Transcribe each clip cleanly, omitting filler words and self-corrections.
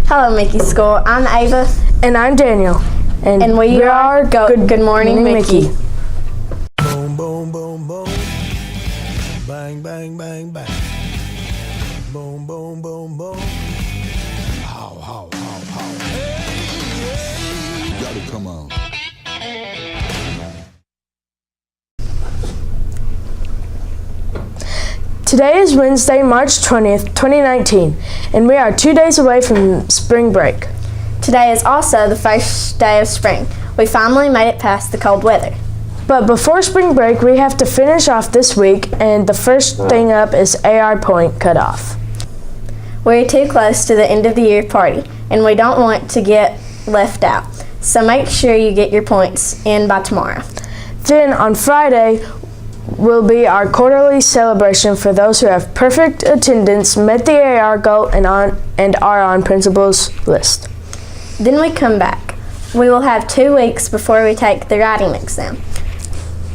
Hello, Mickey School. I'm Ava. And I'm Daniel. And we are Good Morning, Mickey. Boom, boom, boom, boom. Bang, bang, bang, bang. Boom, boom, boom, boom. How, how, how, how. Hey, you gotta come on. Today is Wednesday, March 20th, 2019, and we are 2 days away from spring break. Today is also the first day of spring. We finally made it past the cold weather. But before spring break, we have to finish off this week, and the first thing up is AR point cutoff. We're too close to the end of the year party, and we don't want to get left out. So make sure you get your points in by tomorrow. Then on Friday will be our quarterly celebration for those who have perfect attendance, met the AR goal, and are on principal's list. Then we come back. We will have 2 weeks before we take the writing exam,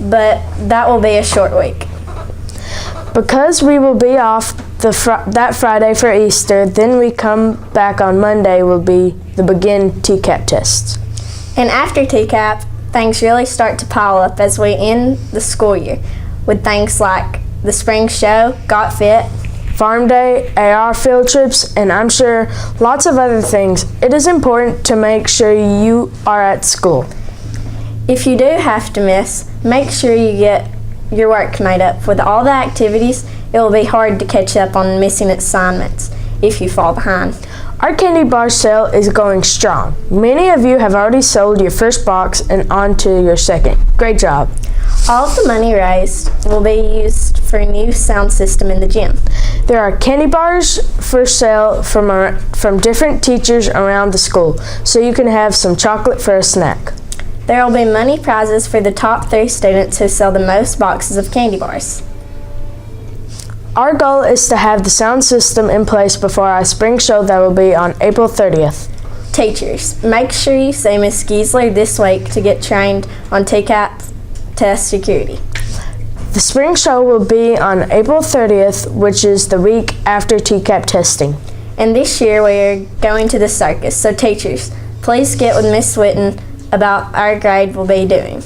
but that will be a short week. Because we will be off that Friday for Easter, then we come back on Monday will be the begin TCAP tests. And after TCAP, things really start to pile up as we end the school year with things like the spring show, Got Fit, Farm Day, AR field trips, and I'm sure lots of other things. It is important to make sure you are at school. If you do have to miss, make sure you get your work made up. With all the activities, it will be hard to catch up on missing assignments if you fall behind. Our candy bar sale is going strong. Many of you have already sold your first box and on to your second. Great job. All of the money raised will be used for a new sound system in the gym. There are candy bars for sale from different teachers around the school, so you can have some chocolate for a snack. There will be money prizes for the top 3 students who sell the most boxes of candy bars. Our goal is to have the sound system in place before our spring show that will be on April 30th. Teachers, make sure you see Ms. Giesler this week to get trained on TCAP test security. The spring show will be on April 30th, which is the week after TCAP testing. And this year we are going to the circus, so teachers, please get with Miss Whitten about our grade we'll be doing.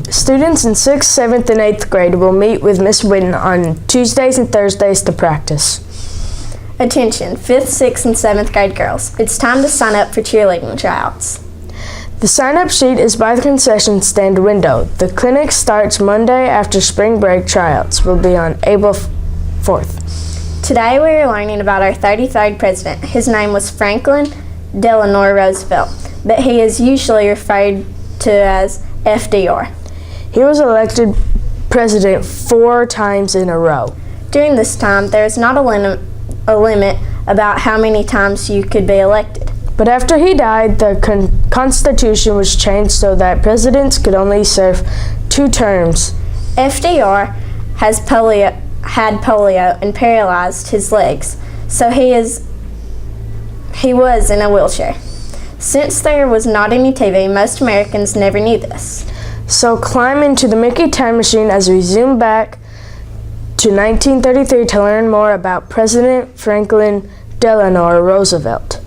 Students in 6th, 7th, and 8th grade will meet with Miss Whitten on Tuesdays and Thursdays to practice. Attention, 5th, 6th, and 7th grade girls. It's time to sign up for cheerleading tryouts. The sign-up sheet is by the concession stand window. The clinic starts Monday after spring break. Tryouts will be on April 4th. Today we are learning about our 33rd president. His name was Franklin Delano Roosevelt, but he is usually referred to as FDR. He was elected president 4 times in a row. During this time, there is not a limit about how many times you could be elected. But after he died, the Constitution was changed so that presidents could only serve 2 terms. FDR had polio and paralyzed his legs, so he was in a wheelchair. Since there was not any TV, most Americans never knew this. So climb into the Mickey time machine as we zoom back to 1933 to learn more about President Franklin Delano Roosevelt.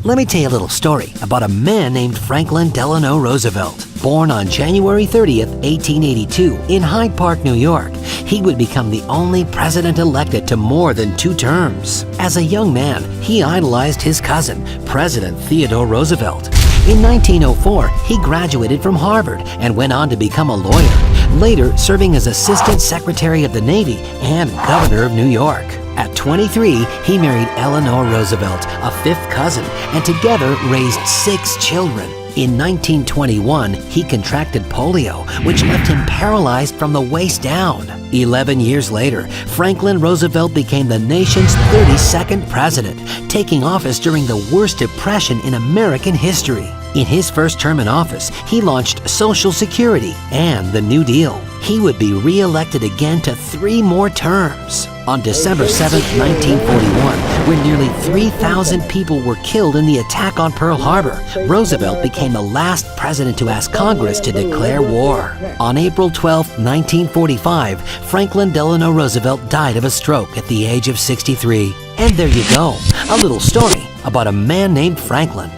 Let me tell you a little story about a man named Franklin Delano Roosevelt. Born on January 30th, 1882 in Hyde Park, New York, he would become the only president elected to more than 2 terms. As a young man, he idolized his cousin, President Theodore Roosevelt. In 1904, he graduated from Harvard and went on to become a lawyer, later serving as Assistant Secretary of the Navy and Governor of New York. At 23, he married Eleanor Roosevelt, a 5th cousin, and together raised 6 children. In 1921, he contracted polio, which left him paralyzed from the waist down. 11 years later, Franklin Roosevelt became the nation's 32nd president, taking office during the worst depression in American history. In his first term in office, he launched Social Security and the New Deal. He would be re-elected again to 3 more terms. On December 7, 1941, when nearly 3,000 people were killed in the attack on Pearl Harbor, Roosevelt became the last president to ask Congress to declare war. On April 12, 1945, Franklin Delano Roosevelt died of a stroke at the age of 63. And there you go, a little story about a man named Franklin.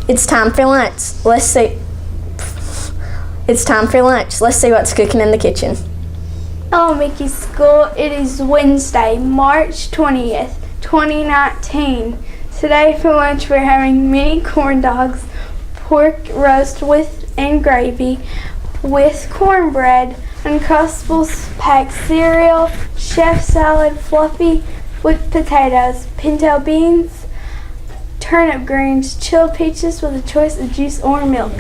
It's time for lunch. Let's see. It's time for lunch. Let's see what's cooking in the kitchen. Elementary school, it is Wednesday, March 20th, 2019. Today for lunch we're having mini corn dogs, pork roast and gravy with cornbread, Uncrustables packed cereal, chef salad fluffy with potatoes, pinto beans, turnip greens, chilled peaches with a choice of juice or milk.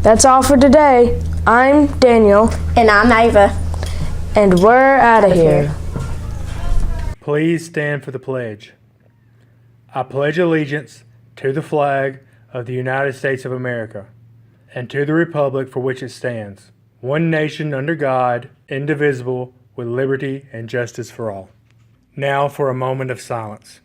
That's all for today. I'm Daniel. And I'm Ava. And we're out of here. Please stand for the pledge. I pledge allegiance to the flag of the United States of America and to the republic for which it stands, one nation under God, indivisible, with liberty and justice for all. Now for a moment of silence.